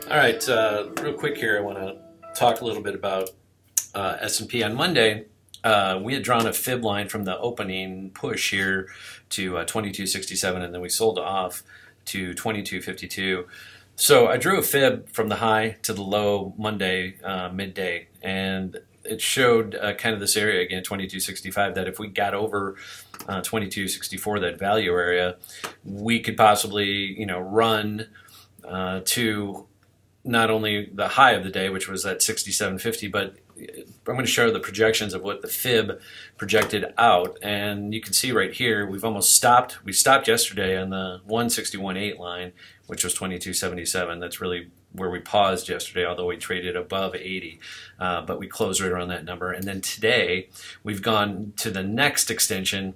All right, real quick here, I want to talk a little bit about S&P. On Monday, we had drawn a fib line from the opening push here to 2267, and then we sold off to 2252. So I drew a fib from the high to the low Monday midday, and it showed kind of this area again, 2265, that if we got over 2264, that value area, we could possibly, run to not only the high of the day, which was at 67.50, but I'm going to show the projections of what the fib projected out. And you can see right here, we've almost stopped. We stopped yesterday on the 161.8 line, which was 22.77. That's really where we paused yesterday, although we traded above 80. But we closed right around that number. And then today, we've gone to the next extension,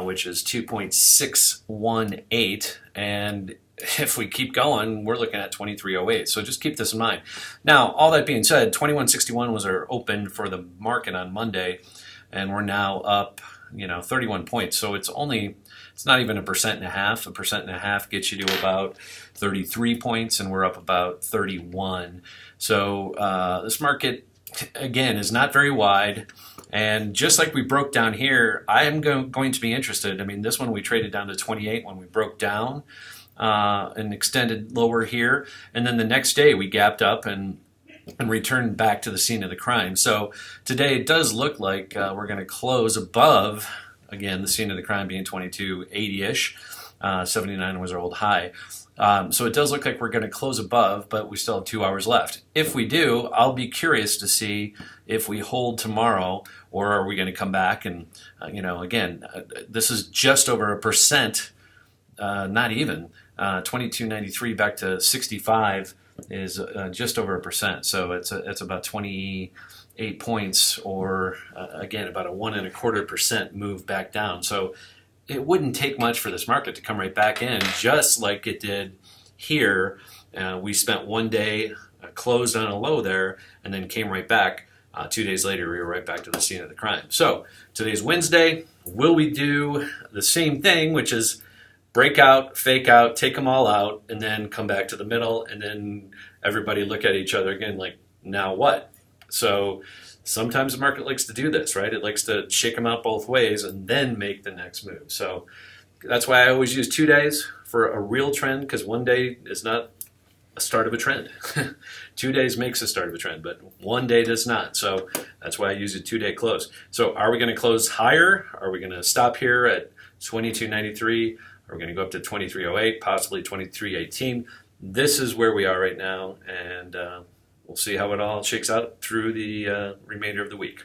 which is 2.618. And if we keep going, we're looking at 2308. So just keep this in mind. Now, all that being said, 2161 was our open for the market on Monday, and we're now up, 31 points. So it's not even 1.5%. 1.5% gets you to about 33 points, and we're up about 31. So this market, again, is not very wide. And just like we broke down here, I am going to be interested. I mean, this one we traded down to 28 when we broke down. And extended lower here, and then the next day we gapped up and returned back to the scene of the crime. So today it does look like we're going to close above, again, the scene of the crime being 2280-ish. 79 was our old high. So it does look like we're going to close above, but we still have 2 hours left. If we do, I'll be curious to see if we hold tomorrow, or are we going to come back and, again, this is just over 1%, not even. 2293 back to 65 is just over 1%. So it's about 28 points, or again about a 1.25% move back down. So it wouldn't take much for this market to come right back in, just like it did here. We spent one day, closed on a low there, and then came right back. 2 days later, we were right back to the scene of the crime. So today's Wednesday. Will we do the same thing, which is break out, fake out, take them all out, and then come back to the middle, and then everybody look at each other again like, now what? So sometimes the market likes to do this, right? It likes to shake them out both ways and then make the next move. So that's why I always use 2 days for a real trend, because one day is not a start of a trend. 2 days makes a start of a trend, but one day does not. So that's why I use a 2 day close. So are we going to close higher? Are we going to stop here at 2293? We're going to go up to 2308, possibly 2318. This is where we are right now, and we'll see how it all shakes out through the remainder of the week.